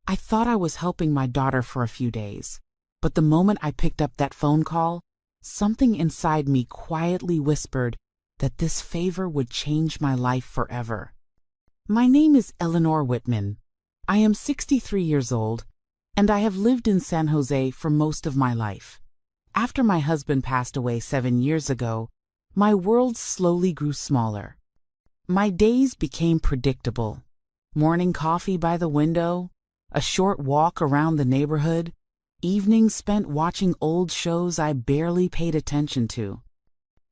I thought I was helping my daughter for a few days, but the moment I picked up that phone call, something inside me quietly whispered that this favor would change my life forever. My name is Eleanor Whitman. I am 63 years old, and I have lived in San Jose for most of my life. After my husband passed away 7 years ago, my world slowly grew smaller. My days became predictable. Morning coffee by the window, a short walk around the neighborhood, evenings spent watching old shows I barely paid attention to.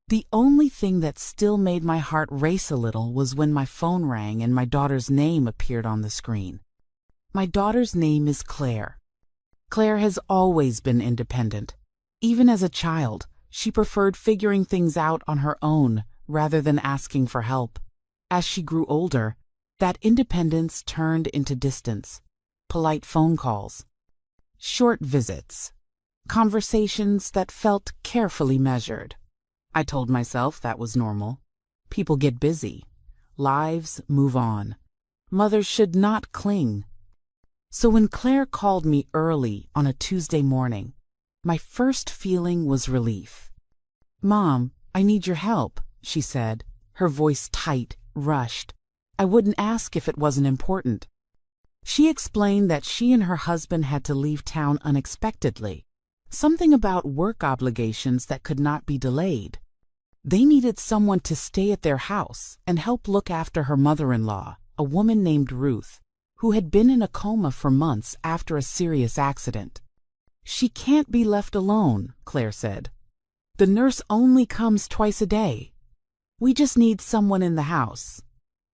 The only thing that still made my heart race a little was when my phone rang and my daughter's name appeared on the screen. My daughter's name is Claire. Claire has always been independent. Even as a child, she preferred figuring things out on her own rather than asking for help. As she grew older, that independence turned into distance, polite phone calls, short visits, conversations that felt carefully measured. I told myself that was normal. People get busy. Lives move on. Mothers should not cling. So when Claire called me early on a Tuesday morning, my first feeling was relief. "Mom, I need your help," she said, her voice tight, rushed. I wouldn't ask if it wasn't important. She explained that she and her husband had to leave town unexpectedly, something about work obligations that could not be delayed. They needed someone to stay at their house and help look after her mother-in-law, a woman named Ruth, who had been in a coma for months after a serious accident. "She can't be left alone," Claire said. "The nurse only comes twice a day. We just need someone in the house,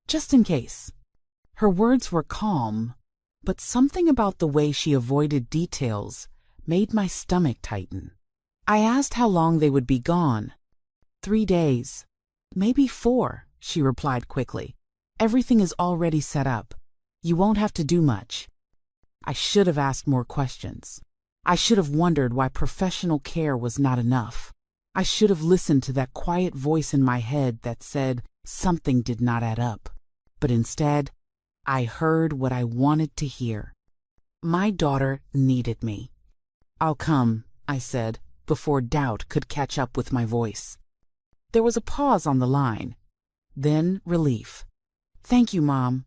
just in case." Her words were calm, but something about the way she avoided details made my stomach tighten. I asked how long they would be gone. 3 days, maybe 4, she replied quickly. "Everything is already set up. You won't have to do much." I should have asked more questions. I should have wondered why professional care was not enough. I should have listened to that quiet voice in my head that said something did not add up. But instead, I heard what I wanted to hear. My daughter needed me. "I'll come," I said, before doubt could catch up with my voice. There was a pause on the line, then relief. "Thank you, Mom.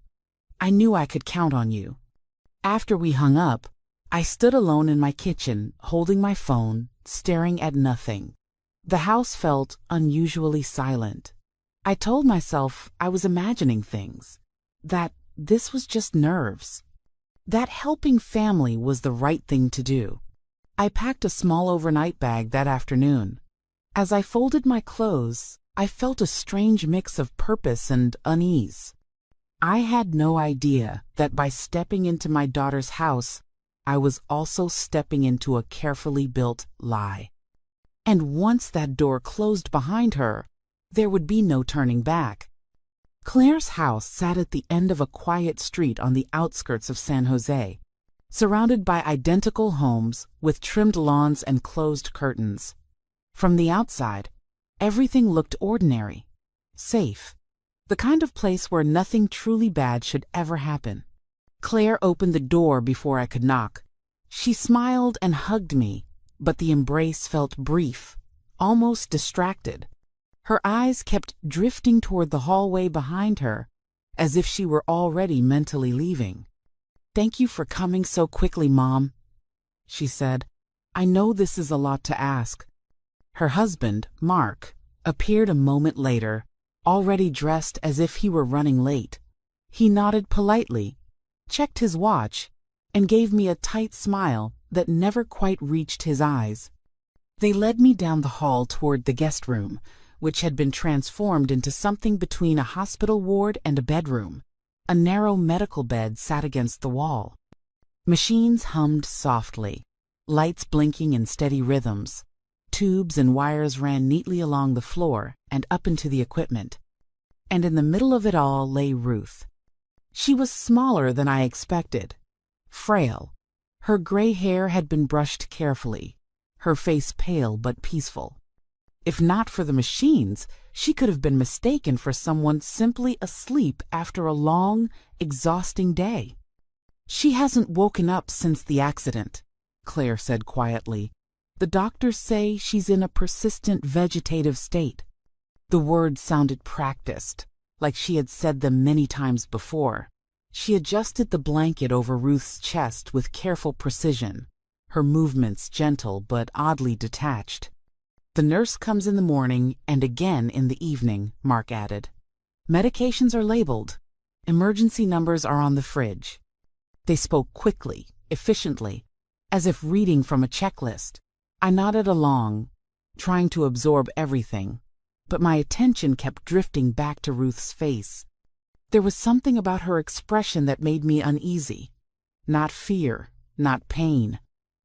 I knew I could count on you." After we hung up, I stood alone in my kitchen, holding my phone, staring at nothing. The house felt unusually silent. I told myself I was imagining things, that this was just nerves, that helping family was the right thing to do. I packed a small overnight bag that afternoon. As I folded my clothes, I felt a strange mix of purpose and unease. I had no idea that by stepping into my daughter's house, I was also stepping into a carefully built lie. And once that door closed behind her, there would be no turning back. Claire's house sat at the end of a quiet street on the outskirts of San Jose, surrounded by identical homes with trimmed lawns and closed curtains. From the outside, everything looked ordinary, safe, the kind of place where nothing truly bad should ever happen. Claire opened the door before I could knock. She smiled and hugged me, but the embrace felt brief, almost distracted. Her eyes kept drifting toward the hallway behind her, as if she were already mentally leaving. "Thank you for coming so quickly, Mom," she said. "I know this is a lot to ask." Her husband, Mark, appeared a moment later, already dressed as if he were running late. He nodded politely, checked his watch, and gave me a tight smile that never quite reached his eyes. They led me down the hall toward the guest room, which had been transformed into something between a hospital ward and a bedroom. A narrow medical bed sat against the wall. Machines hummed softly, lights blinking in steady rhythms. Tubes and wires ran neatly along the floor and up into the equipment. And in the middle of it all lay Ruth. She was smaller than I expected, frail. Her gray hair had been brushed carefully, her face pale but peaceful. If not for the machines, she could have been mistaken for someone simply asleep after a long, exhausting day. She hasn't woken up since the accident, Claire said quietly. The doctors say she's in a persistent vegetative state. The words sounded practiced, like she had said them many times before. She adjusted the blanket over Ruth's chest with careful precision, her movements gentle but oddly detached. The nurse comes in the morning and again in the evening, Mark added. Medications are labeled. Emergency numbers are on the fridge. They spoke quickly, efficiently, as if reading from a checklist. I nodded along, trying to absorb everything, but my attention kept drifting back to Ruth's face. There was something about her expression that made me uneasy. Not fear, not pain.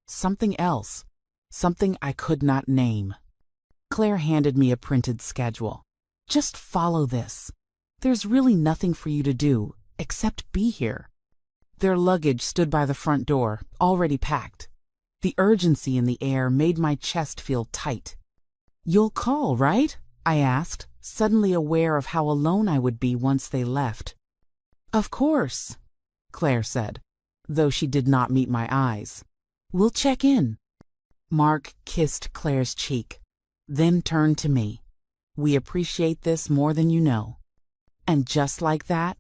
Something else. Something I could not name. Claire handed me a printed schedule. Just follow this. There's really nothing for you to do, except be here. Their luggage stood by the front door, already packed. The urgency in the air made my chest feel tight. You'll call, right? I asked, suddenly aware of how alone I would be once they left. Of course, Claire said, though she did not meet my eyes. We'll check in. Mark kissed Claire's cheek, then turned to me. We appreciate this more than you know. And just like that,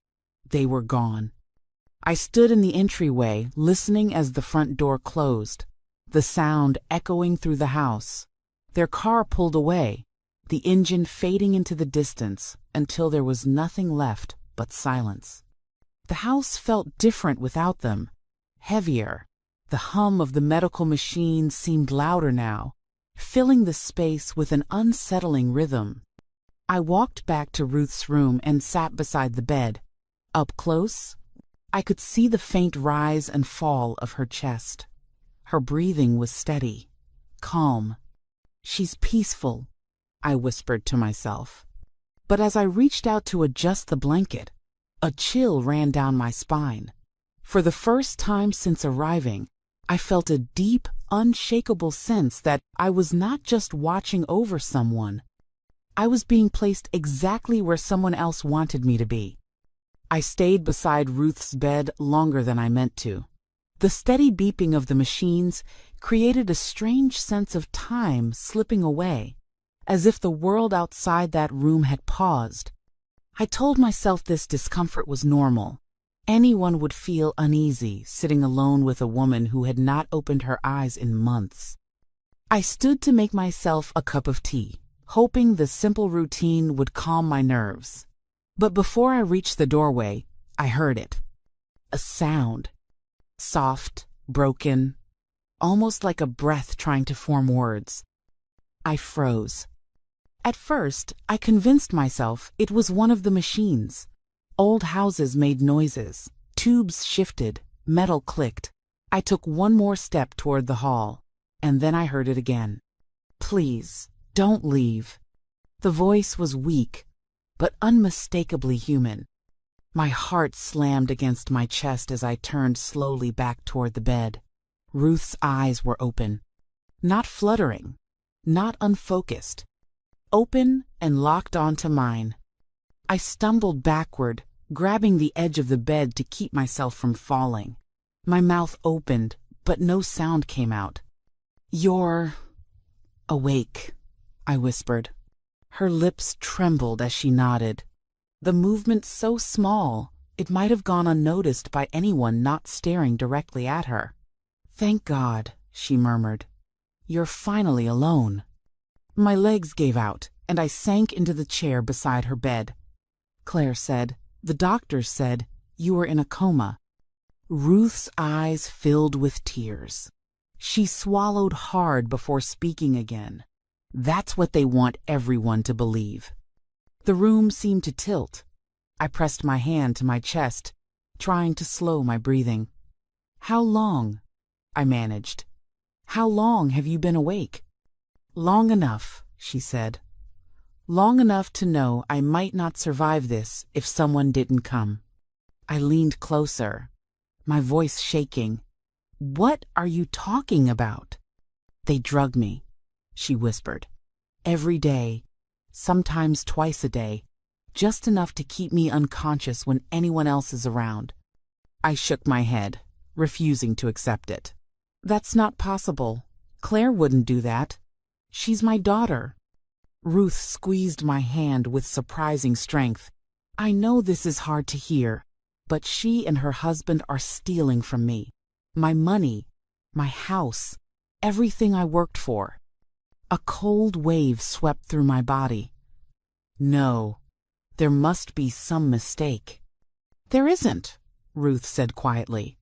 they were gone. I stood in the entryway, listening as the front door closed, the sound echoing through the house. Their car pulled away, the engine fading into the distance until there was nothing left but silence. The house felt different without them, heavier. The hum of the medical machine seemed louder now, filling the space with an unsettling rhythm. I walked back to Ruth's room and sat beside the bed. Up close, I could see the faint rise and fall of her chest. Her breathing was steady, calm. She's peaceful, I whispered to myself. But as I reached out to adjust the blanket, a chill ran down my spine. For the first time since arriving, I felt a deep, unshakable sense that I was not just watching over someone. I was being placed exactly where someone else wanted me to be. I stayed beside Ruth's bed longer than I meant to. The steady beeping of the machines created a strange sense of time slipping away, as if the world outside that room had paused. I told myself this discomfort was normal. Anyone would feel uneasy sitting alone with a woman who had not opened her eyes in months. I stood to make myself a cup of tea, hoping the simple routine would calm my nerves. But before I reached the doorway, I heard it. A sound. Soft, broken, almost like a breath trying to form words. I froze. At first, I convinced myself it was one of the machines. Old houses made noises, tubes shifted, metal clicked. I took one more step toward the hall, and then I heard it again. Please, don't leave. The voice was weak, but unmistakably human. My heart slammed against my chest as I turned slowly back toward the bed. Ruth's eyes were open. Not fluttering, not unfocused. Open and locked onto mine. I stumbled backward, grabbing the edge of the bed to keep myself from falling. My mouth opened, but no sound came out. You're awake, I whispered. Her lips trembled as she nodded. The movement so small, it might have gone unnoticed by anyone not staring directly at her. Thank God, she murmured. You're finally alone. My legs gave out, and I sank into the chair beside her bed. Claire said, the doctors said, you were in a coma. Ruth's eyes filled with tears. She swallowed hard before speaking again. That's what they want everyone to believe. The room seemed to tilt. I pressed my hand to my chest, trying to slow my breathing. How long? I managed. How long have you been awake? Long enough, she said. Long enough to know I might not survive this if someone didn't come. I leaned closer, my voice shaking. What are you talking about? They drug me, she whispered. Every day, sometimes twice a day, just enough to keep me unconscious when anyone else is around. I shook my head. refusing to accept it. That's not possible. Claire wouldn't do that. She's my daughter. Ruth squeezed my hand with surprising strength. I know this is hard to hear, but she and her husband are stealing from me. My money, my house, everything I worked for. A cold wave swept through my body. No, there must be some mistake. There isn't, Ruth said quietly.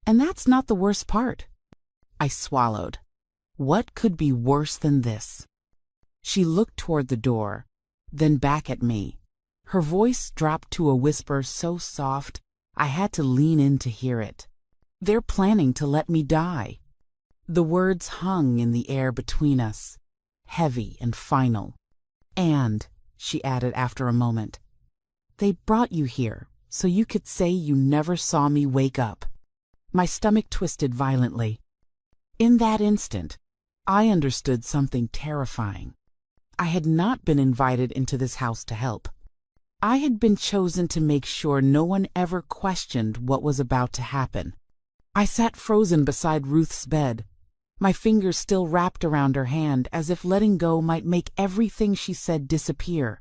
And that's not the worst part. I swallowed. What could be worse than this? She looked toward the door, then back at me. Her voice dropped to a whisper so soft I had to lean in to hear it. They're planning to let me die. The words hung in the air between us, heavy and final. And, she added after a moment, they brought you here so you could say you never saw me wake up. My stomach twisted violently. In that instant, I understood something terrifying. I had not been invited into this house to help. I had been chosen to make sure no one ever questioned what was about to happen. I sat frozen beside Ruth's bed, my fingers still wrapped around her hand as if letting go might make everything she said disappear.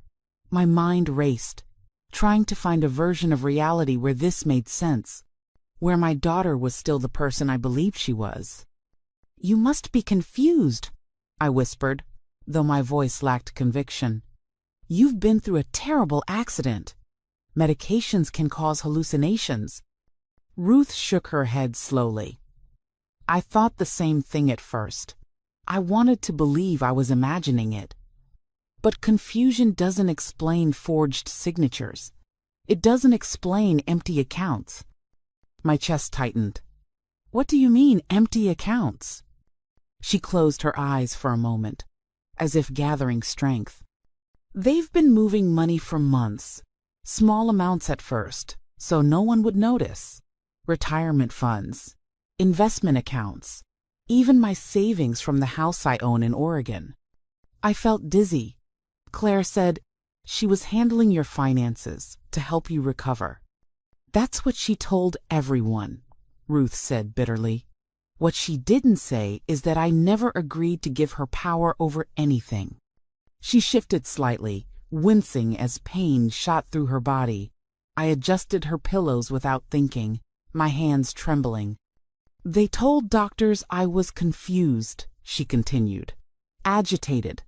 My mind raced, trying to find a version of reality where this made sense, where my daughter was still the person I believed she was. You must be confused, I whispered, though my voice lacked conviction. You've been through a terrible accident. Medications can cause hallucinations. Ruth shook her head slowly. I thought the same thing at first. I wanted to believe I was imagining it. But confusion doesn't explain forged signatures. It doesn't explain empty accounts. My chest tightened. What do you mean, empty accounts? She closed her eyes for a moment, as if gathering strength. They've been moving money for months, small amounts at first, so no one would notice. Retirement funds, investment accounts, even my savings from the house I own in Oregon. I felt dizzy. Claire said, she was handling your finances to help you recover. That's what she told everyone, Ruth said bitterly. What she didn't say is that I never agreed to give her power over anything. She shifted slightly, wincing as pain shot through her body. I adjusted her pillows without thinking, my hands trembling. They told doctors I was confused, she continued, agitated,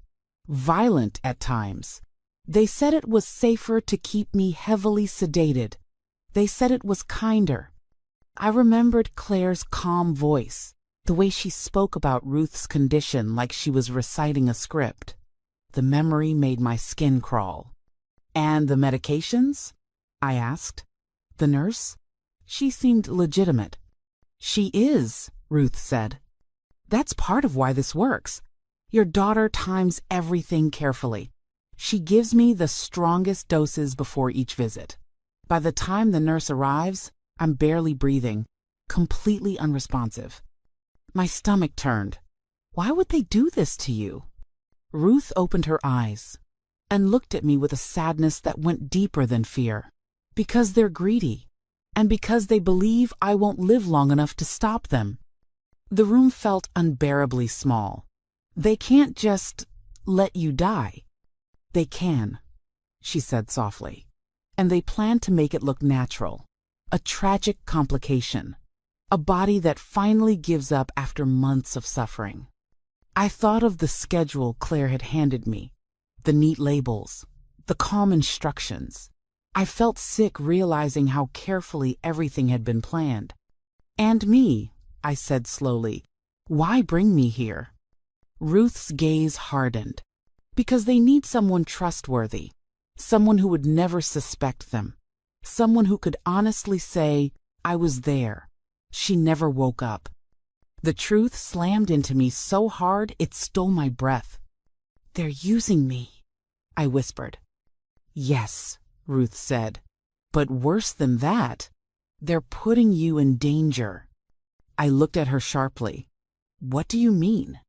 violent at times. They said it was safer to keep me heavily sedated. They said it was kinder. I remembered Claire's calm voice, the way she spoke about Ruth's condition like she was reciting a script. The memory made my skin crawl. And the medications? I asked. The nurse? She seemed legitimate. She is, Ruth said. That's part of why this works. Your daughter times everything carefully. She gives me the strongest doses before each visit. By the time the nurse arrives, I'm barely breathing, completely unresponsive. My stomach turned. Why would they do this to you? Ruth opened her eyes and looked at me with a sadness that went deeper than fear. Because they're greedy, and because they believe I won't live long enough to stop them. The room felt unbearably small. They can't just let you die. They can, she said softly. And they plan to make it look natural. A tragic complication. A body that finally gives up after months of suffering. I thought of the schedule Claire had handed me, the neat labels, the calm instructions. I felt sick realizing how carefully everything had been planned. And me, I said slowly. Why bring me here? Ruth's gaze hardened. Because they need someone trustworthy. Someone who would never suspect them. Someone who could honestly say, I was there. She never woke up. The truth slammed into me so hard it stole my breath. They're using me, I whispered. Yes, Ruth said. But worse than that, they're putting you in danger. I looked at her sharply. What do you mean?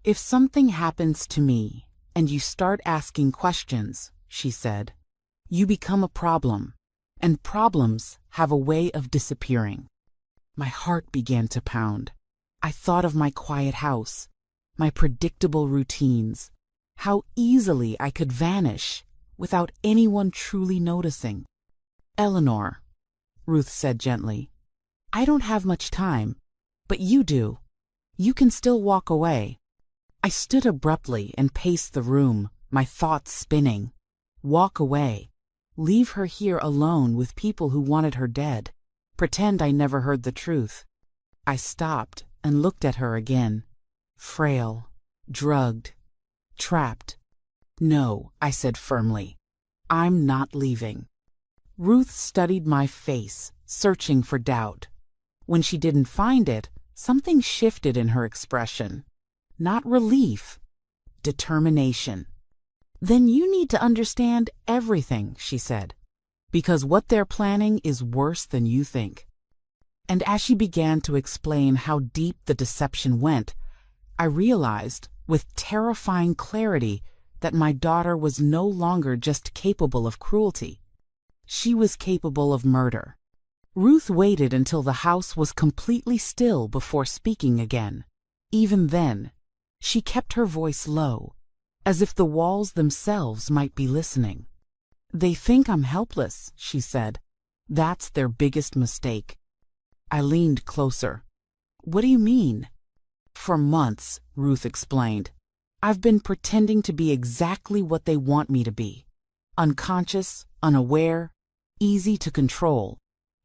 If something happens to me and you start asking questions, she said, you become a problem, and problems have a way of disappearing. My heart began to pound. I thought of my quiet house, my predictable routines, how easily I could vanish without anyone truly noticing. "Eleanor," Ruth said gently, "I don't have much time, but you do. You can still walk away." I stood abruptly and paced the room, my thoughts spinning. Walk away. Leave her here alone with people who wanted her dead. Pretend I never heard the truth. I stopped and looked at her again. Frail, drugged, trapped. "No," I said firmly. "I'm not leaving." Ruth studied my face, searching for doubt. When she didn't find it, something shifted in her expression. Not relief, determination. "Then you need to understand everything," she said, "because what they're planning is worse than you think." And as she began to explain how deep the deception went, I realized, with terrifying clarity, that my daughter was no longer just capable of cruelty. She was capable of murder. Ruth waited until the house was completely still before speaking again. Even then, she kept her voice low, as if the walls themselves might be listening. "They think I'm helpless," she said. "That's their biggest mistake." I leaned closer. "What do you mean?" "For months," Ruth explained, "I've been pretending to be exactly what they want me to be. Unconscious, unaware, easy to control."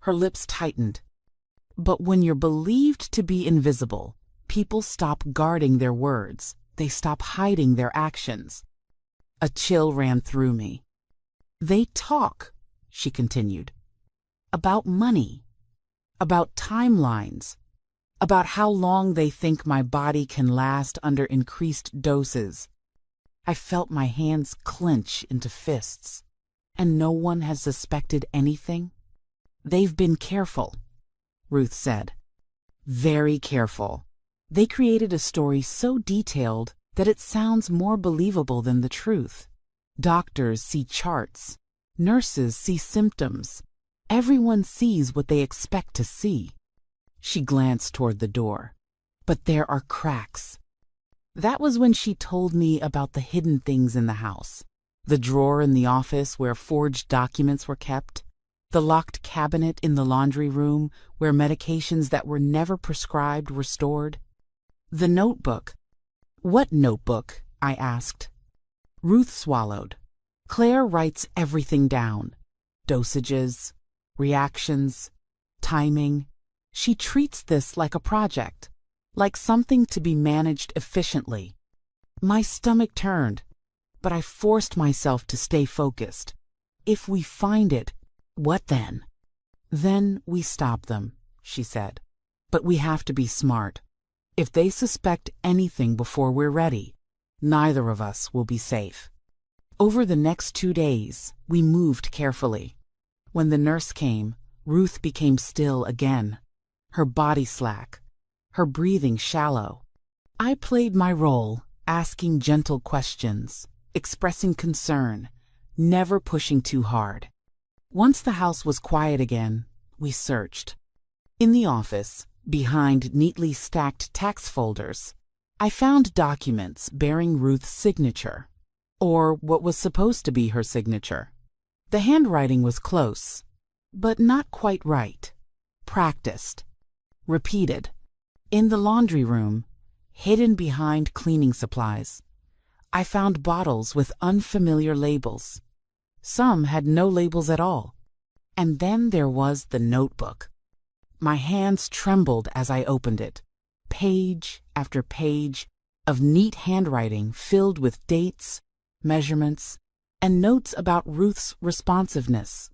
Her lips tightened. "But when you're believed to be invisible, people stop guarding their words. They stop hiding their actions." A chill ran through me. "They talk," she continued, "about money, about timelines, about how long they think my body can last under increased doses." I felt my hands clench into fists. "And no one has suspected anything?" "They've been careful," Ruth said. "Very careful. They created a story so detailed that it sounds more believable than the truth. Doctors see charts. Nurses see symptoms. Everyone sees what they expect to see." She glanced toward the door. "But there are cracks." That was when she told me about the hidden things in the house. The drawer in the office where forged documents were kept. The locked cabinet in the laundry room where medications that were never prescribed were stored. The notebook. "What notebook?" I asked. Ruth swallowed. "Claire writes everything down. Dosages, reactions, timing. She treats this like a project, like something to be managed efficiently." My stomach turned, but I forced myself to stay focused. "If we find it, what then?" "Then we stop them," she said. "But we have to be smart. If they suspect anything before we're ready, neither of us will be safe." Over the next 2 days, we moved carefully. When the nurse came, Ruth became still again, her body slack, her breathing shallow. I played my role, asking gentle questions, expressing concern, never pushing too hard. Once the house was quiet again, we searched. In the office, behind neatly stacked tax folders, I found documents bearing Ruth's signature, or what was supposed to be her signature. The handwriting was close, but not quite right. Practiced. Repeated. In the laundry room, hidden behind cleaning supplies, I found bottles with unfamiliar labels. Some had no labels at all. And then there was the notebook. My hands trembled as I opened it. Page after page of neat handwriting filled with dates, measurements, and notes about Ruth's responsiveness.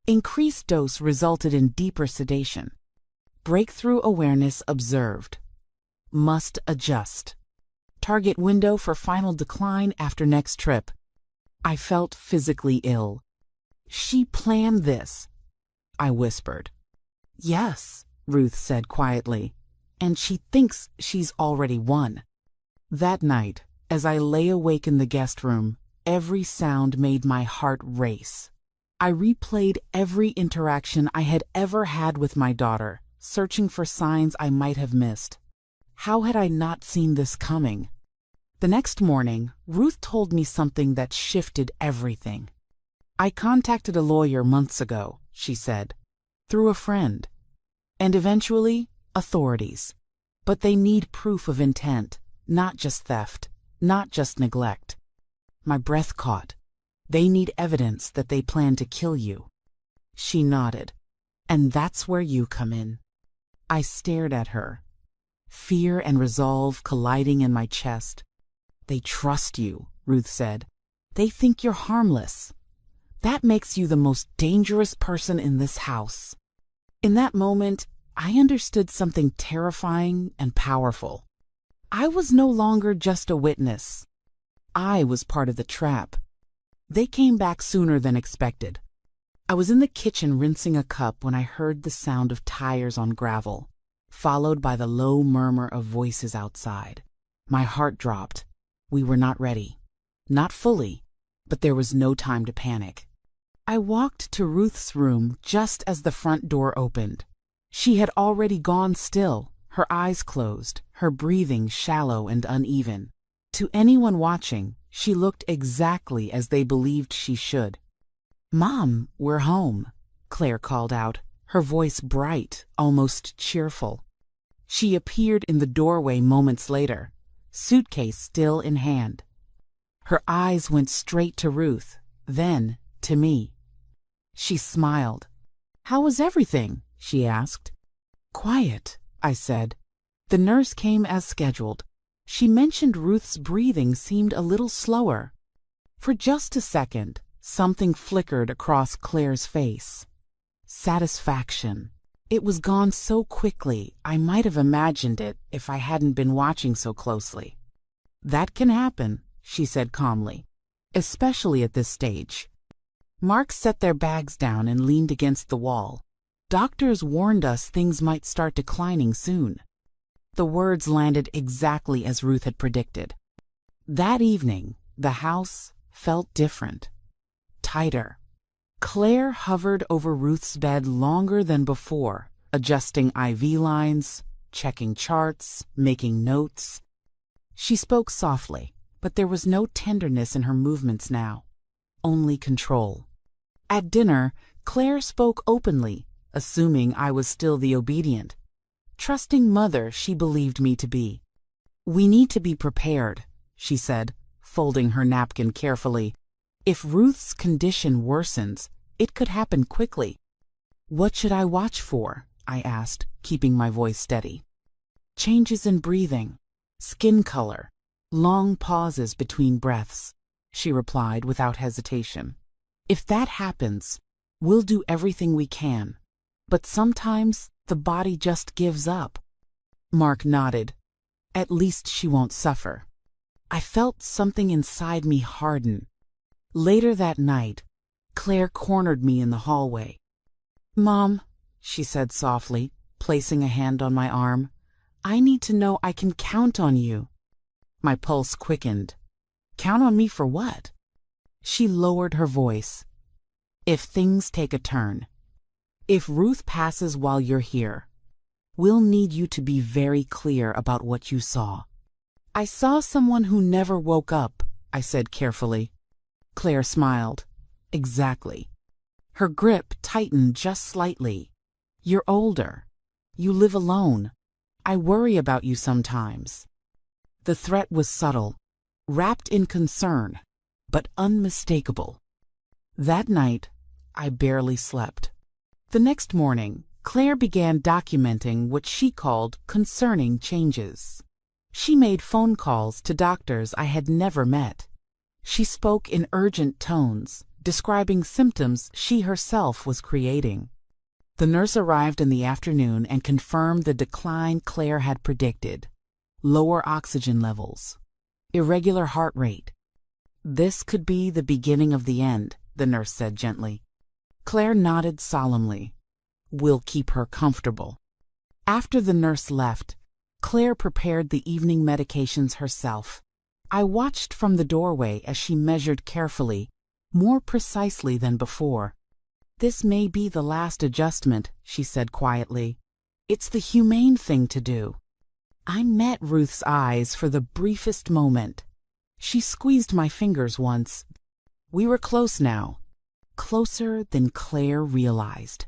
Increased dose resulted in deeper sedation. Breakthrough awareness observed. Must adjust. Target window for final decline after next trip. I felt physically ill. "She planned this," I whispered. "Yes," Ruth said quietly, "and she thinks she's already won." That night, as I lay awake in the guest room, every sound made my heart race. I replayed every interaction I had ever had with my daughter, searching for signs I might have missed. How had I not seen this coming? The next morning, Ruth told me something that shifted everything. I contacted a lawyer months ago, she said, through a friend. And eventually, authorities. But they need proof of intent, not just theft, not just neglect. My breath caught. They need evidence that they plan to kill you. She nodded. And that's where you come in. I stared at her. Fear and resolve colliding in my chest. They trust you, Ruth said. They think you're harmless. That makes you the most dangerous person in this house. In that moment, I understood something terrifying and powerful. I was no longer just a witness. I was part of the trap. They came back sooner than expected. I was in the kitchen rinsing a cup when I heard the sound of tires on gravel, followed by the low murmur of voices outside. My heart dropped. We were not ready. Not fully, but there was no time to panic. I walked to Ruth's room just as the front door opened. She had already gone still, her eyes closed, her breathing shallow and uneven. To anyone watching, she looked exactly as they believed she should. "Mom, we're home," Claire called out, her voice bright, almost cheerful. She appeared in the doorway moments later, suitcase still in hand. Her eyes went straight to Ruth, then to me. She smiled. "How was everything?" she asked. "Quiet," I said. The nurse came as scheduled. She mentioned Ruth's breathing seemed a little slower. For just a second, something flickered across Claire's face. Satisfaction. It was gone so quickly, I might have imagined it if I hadn't been watching so closely. "That can happen," she said calmly, "especially at this stage." Mark set their bags down and leaned against the wall. "Doctors warned us things might start declining soon." The words landed exactly as Ruth had predicted. That evening, the house felt different. Tighter. Claire hovered over Ruth's bed longer than before, adjusting IV lines, checking charts, making notes. She spoke softly, but there was no tenderness in her movements now. Only control. At dinner, Claire spoke openly, assuming I was still the obedient, trusting mother she believed me to be. "We need to be prepared," she said, folding her napkin carefully. "If Ruth's condition worsens, it could happen quickly." "What should I watch for?" I asked, keeping my voice steady. "Changes in breathing, skin color, long pauses between breaths," she replied without hesitation. "If that happens, we'll do everything we can. But sometimes the body just gives up." Mark nodded. "At least she won't suffer." I felt something inside me harden. Later that night, Claire cornered me in the hallway. "Mom," she said softly, placing a hand on my arm, "I need to know I can count on you." My pulse quickened. "Count on me for what?" She lowered her voice. "If things take a turn. If Ruth passes while you're here, we'll need you to be very clear about what you saw." "I saw someone who never woke up," I said carefully. Claire smiled. "Exactly." Her grip tightened just slightly. "You're older. You live alone. I worry about you sometimes." The threat was subtle, wrapped in concern, but unmistakable. That night, I barely slept. The next morning, Claire began documenting what she called concerning changes. She made phone calls to doctors I had never met. She spoke in urgent tones, describing symptoms she herself was creating. The nurse arrived in the afternoon and confirmed the decline Claire had predicted. Lower oxygen levels. Irregular heart rate. "This could be the beginning of the end," the nurse said gently. Claire nodded solemnly. "We'll keep her comfortable." After the nurse left, Claire prepared the evening medications herself. I watched from the doorway as she measured carefully, more precisely than before. "This may be the last adjustment," she said quietly. It's the humane thing to do. I met Ruth's eyes for the briefest moment. She squeezed my fingers once. We were close now, closer than Claire realized.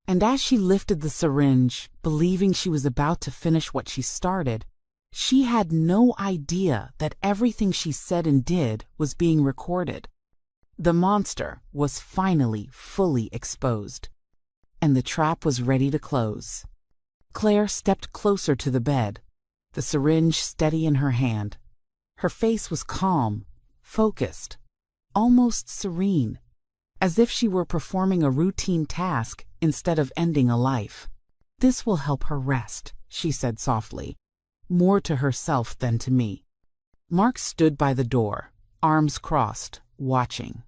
And as she lifted the syringe, believing she was about to finish what she started, she had no idea that everything she said and did was being recorded. The monster was finally fully exposed, and the trap was ready to close. Claire stepped closer to the bed, the syringe steady in her hand. Her face was calm, focused, almost serene, as if she were performing a routine task instead of ending a life. "This will help her rest," she said softly, more to herself than to me. Mark stood by the door, arms crossed, watching.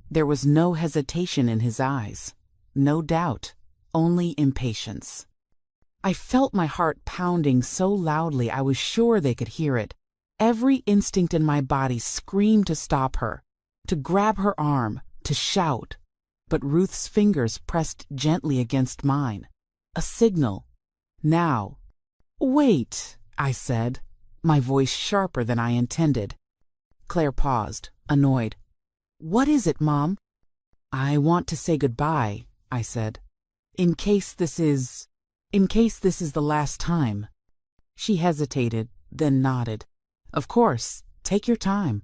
There was no hesitation in his eyes, no doubt, only impatience. I felt my heart pounding so loudly I was sure they could hear it. Every instinct in my body screamed to stop her, to grab her arm, to shout. But Ruth's fingers pressed gently against mine. A signal. Now. "Wait," I said, my voice sharper than I intended. Claire paused, annoyed. "What is it, Mom?" "I want to say goodbye," I said. In case this is the last time." She hesitated, then nodded. "Of course, take your time."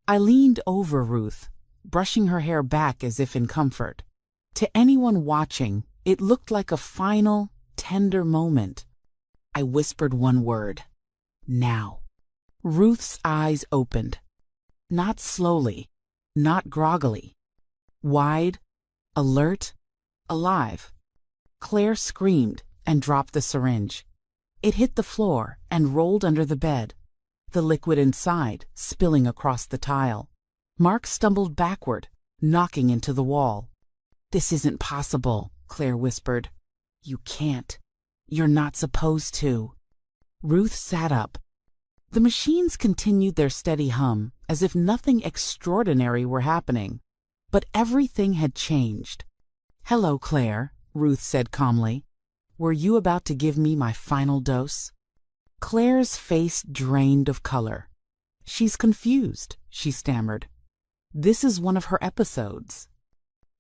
I leaned over Ruth, brushing her hair back as if in comfort. To anyone watching, it looked like a final, tender moment. I whispered one word. "Now." Ruth's eyes opened. Not slowly, not groggily. Wide, alert, alive. Claire screamed and dropped the syringe. It hit the floor and rolled under the bed, the liquid inside spilling across the tile. Mark stumbled backward, knocking into the wall. "This isn't possible," Claire whispered. "You can't. You're not supposed to." Ruth sat up. The machines continued their steady hum, as if nothing extraordinary were happening. But everything had changed. "Hello, Claire," Ruth said calmly. "Were you about to give me my final dose?" Claire's face drained of color. "She's confused," she stammered. "This is one of her episodes."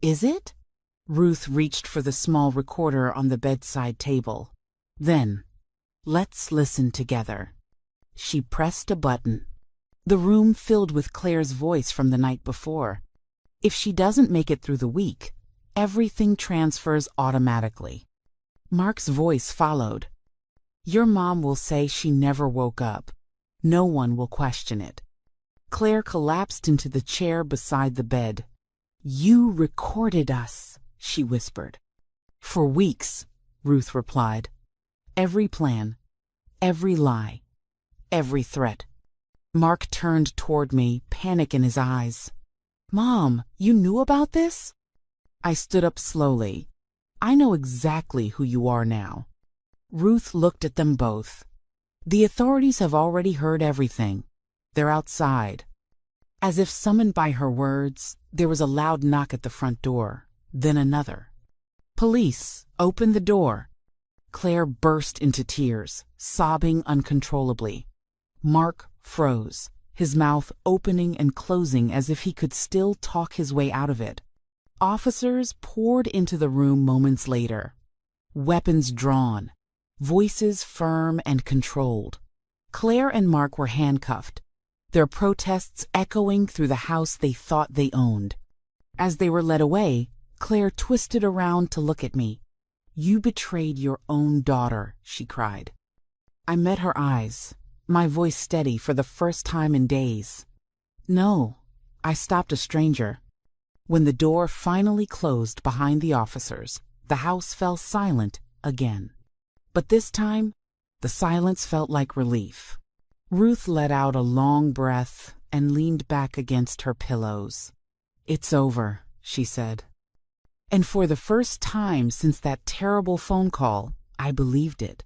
"Is it?" Ruth reached for the small recorder on the bedside table. Then, "Let's listen together." She pressed a button. The room filled with Claire's voice from the night before. If she doesn't make it through the week, everything transfers automatically. Mark's voice followed. "Your mom will say she never woke up. No one will question it." Claire collapsed into the chair beside the bed. "You recorded us," she whispered. "For weeks," Ruth replied. "Every plan, every lie, every threat." Mark turned toward me, panic in his eyes. "Mom, you knew about this?" I stood up slowly. "I know exactly who you are now." Ruth looked at them both. "The authorities have already heard everything. They're outside." As if summoned by her words, there was a loud knock at the front door, then another. "Police, open the door." Claire burst into tears, sobbing uncontrollably. Mark froze, his mouth opening and closing as if he could still talk his way out of it. Officers poured into the room moments later, weapons drawn, voices firm and controlled. Claire and Mark were handcuffed, their protests echoing through the house they thought they owned. As they were led away, Claire twisted around to look at me. "You betrayed your own daughter," she cried. I met her eyes, my voice steady for the first time in days. "No, I stopped a stranger." When the door finally closed behind the officers, the house fell silent again. But this time, the silence felt like relief. Ruth let out a long breath and leaned back against her pillows. "It's over," she said. And for the first time since that terrible phone call, I believed it.